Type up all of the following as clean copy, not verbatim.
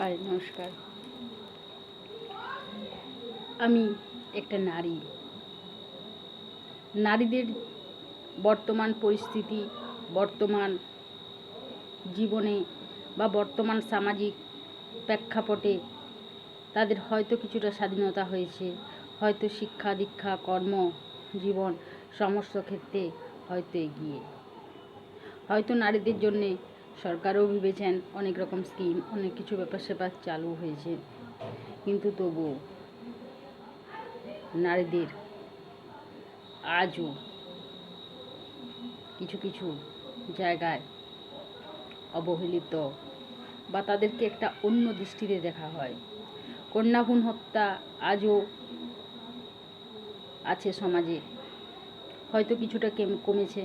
High, নমস্কার। আমি একটা নারী। নারীদের বর্তমান পরিস্থিতি, বর্তমান জীবনে বা বর্তমান সামাজিক প্রেক্ষাপটে তাদের হয়তো কিছুটা স্বাধীনতা হয়েছে, হয়তো শিক্ষা দীক্ষা কর্ম জীবন সমস্ত ক্ষেত্রে হয়তো এগিয়ে, হয়তো নারীদের জন্যে সরকারও ভেবেছেন অনেক রকম স্কিম, অনেক কিছু ব্যাপার স্যাপার চালু হয়েছে, কিন্তু তবুও নারীদের আজও কিছু কিছু জায়গায় অবহেলিত বা তাদেরকে একটা অন্য দৃষ্টিতে দেখা হয়। কন্যা ভ্রূণ হত্যা আজও আছে সমাজে, হয়তো কিছুটা কমেছে,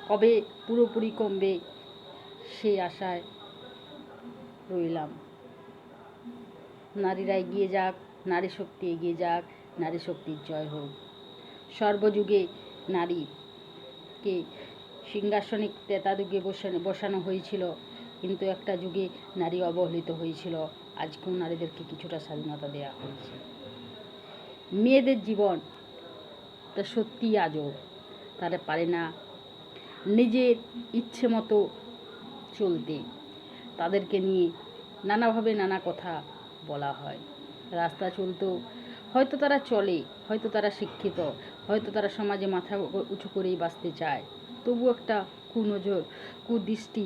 কবে পুরোপুরি কমবে সেই আশায় রইলাম। নারীরা এগিয়ে যাক, নারী শক্তি এগিয়ে যাক, নারী শক্তির জয় হোক। সর্বযুগে নারীকে সিংহাসনিক ত্রেতাযুগে বসানো হয়েছিল, কিন্তু একটা যুগে নারী অবহেলিত হয়েছিল। আজকেও নারীদেরকে কিছুটা স্বাধীনতা দেওয়া হয়েছে। মেয়েদের জীবন তা সত্যিই আজব। তারা পারে না নিজের ইচ্ছে মতো চলতে। তাদেরকে নিয়ে নানাভাবে নানা কথা বলা হয়। রাস্তা চলতেও হয়তো তারা চলে, হয়তো তারা শিক্ষিত, হয়তো তারা সমাজে মাথা উঁচু করেই বাঁচতে চায়, তবু একটা কুনজর, কুদৃষ্টি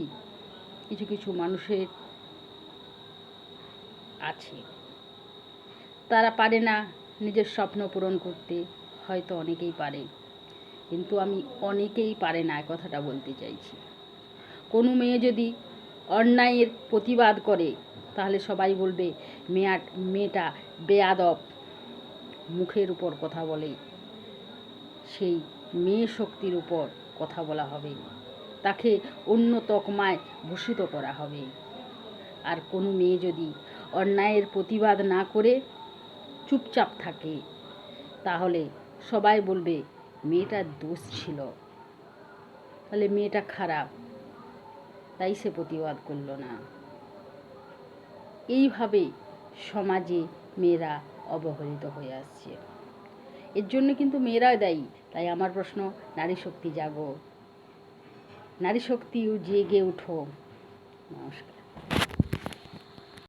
কিছু কিছু মানুষের আছে। তারা পারে না নিজের স্বপ্ন পূরণ করতে। হয়তো অনেকেই পারে, কিন্তু আমি অনেকেই পারে না কথাটা বলতে চাইছি। কোনো মেয়ে যদি অন্যায়ের প্রতিবাদ করে, তাহলে সবাই বলবে মেয়েটা বেয়াদব, মুখের উপর কথা বলে। সেই মেয়ে শক্তির উপর কথা বলা হবে, তাকে অন্য তকমায় ভূষিত করা হবে। আর কোনো মেয়ে যদি অন্যায়ের প্রতিবাদ না করে চুপচাপ থাকে, তাহলে সবাই বলবে মেয়েটার দোষ ছিল, তাহলে মেয়েটা খারাপ, তাই সে প্রতিবাদ করল না। এইভাবে সমাজে মেয়েরা অবহেলিত হয়ে আসছে। এর জন্য কিন্তু মেয়েরাই দায়ী। তাই আমার প্রশ্ন, নারী শক্তি জাগো, নারী শক্তি জেগে উঠো। নমস্কার।